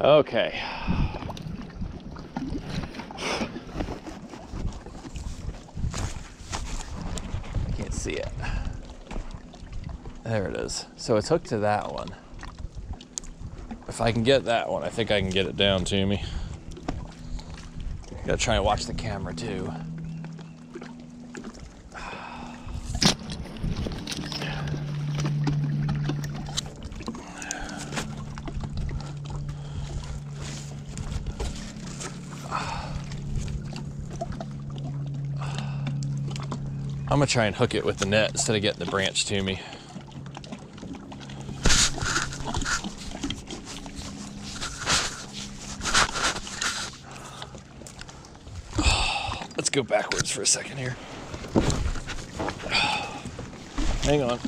Okay. Can't see it. There it is. So it's hooked to that one. If I can get that one, I think I can get it down to me. Gotta try and watch the camera too. I'm gonna try and hook it with the net instead of getting the branch to me. Let's go backwards for a second here. Hang on.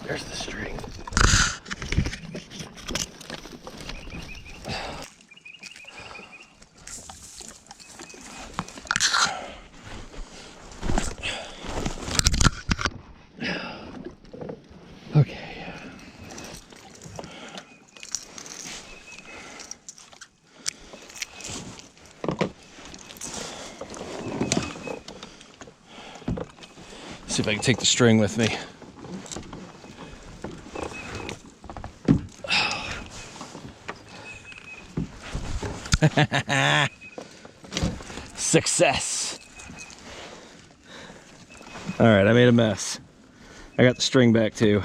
There's the string. Okay. See if I can take the string with me. Success. All right, I made a mess. I got the string back too.